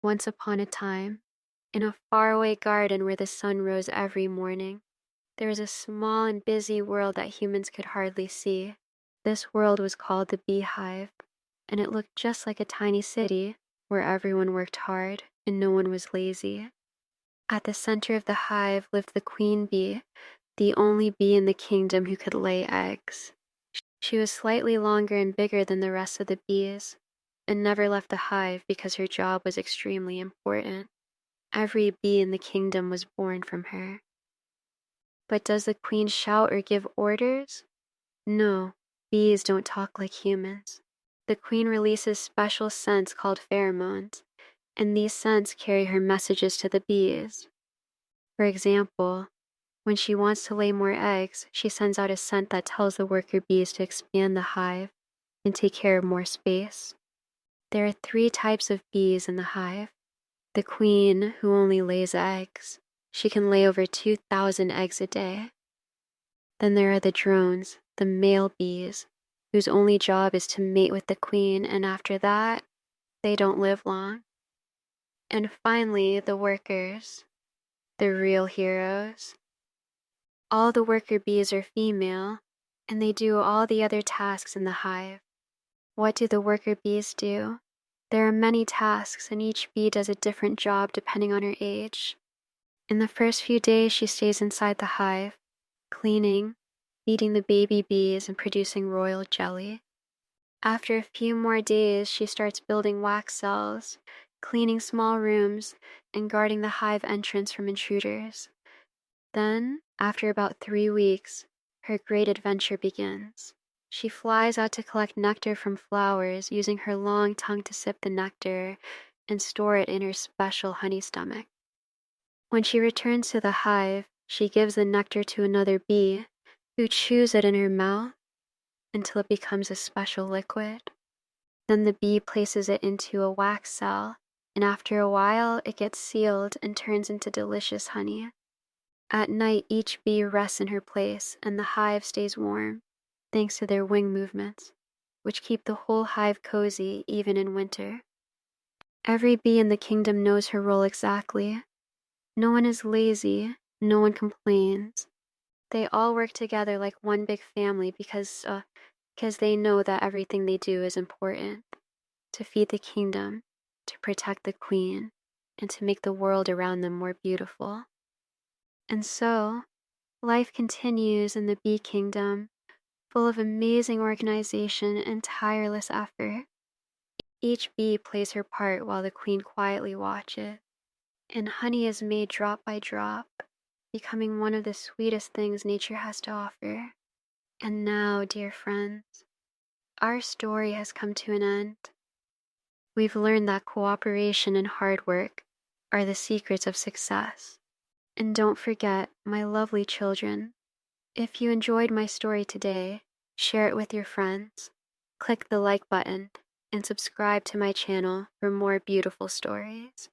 once upon a time, in a faraway garden where the sun rose every morning, there was a small and busy world that humans could hardly see. This world was called the beehive, and it looked just like a tiny city where everyone worked hard and no one was lazy. At the center of the hive lived the queen bee, the only bee in the kingdom who could lay eggs. She was slightly longer and bigger than the rest of the bees, and never left the hive because her job was extremely important. Every bee in the kingdom was born from her. But does the queen shout or give orders? No, bees don't talk like humans. The queen releases special scents called pheromones, and these scents carry her messages to the bees. For example, when she wants to lay more eggs, she sends out a scent that tells the worker bees to expand the hive and take care of more space. There are 3 types of bees in the hive. The queen, who only lays eggs. She can lay over 2,000 eggs a day. Then there are the drones, the male bees, whose only job is to mate with the queen, and after that, they don't live long. And finally, the workers, the real heroes. All the worker bees are female, and they do all the other tasks in the hive. What do the worker bees do? There are many tasks, and each bee does a different job depending on her age. In the first few days, she stays inside the hive, cleaning, feeding the baby bees, and producing royal jelly. After a few more days, she starts building wax cells, cleaning small rooms, and guarding the hive entrance from intruders. Then, after about 3 weeks, her great adventure begins. She flies out to collect nectar from flowers, using her long tongue to sip the nectar and store it in her special honey stomach. When she returns to the hive, she gives the nectar to another bee, who chews it in her mouth until it becomes a special liquid. Then the bee places it into a wax cell, and after a while, it gets sealed and turns into delicious honey. At night, each bee rests in her place, and the hive stays warm, thanks to their wing movements, which keep the whole hive cozy even in winter. Every bee in the kingdom knows her role exactly. No one is lazy, no one complains. They all work together like one big family because they know that everything they do is important. To feed the kingdom, to protect the queen, and to make the world around them more beautiful. And so, life continues in the bee kingdom, full of amazing organization and tireless effort. Each bee plays her part while the queen quietly watches, and honey is made drop by drop, becoming one of the sweetest things nature has to offer. And now, dear friends, our story has come to an end. We've learned that cooperation and hard work are the secrets of success. And don't forget, my lovely children, if you enjoyed my story today, share it with your friends, click the like button, and subscribe to my channel for more beautiful stories.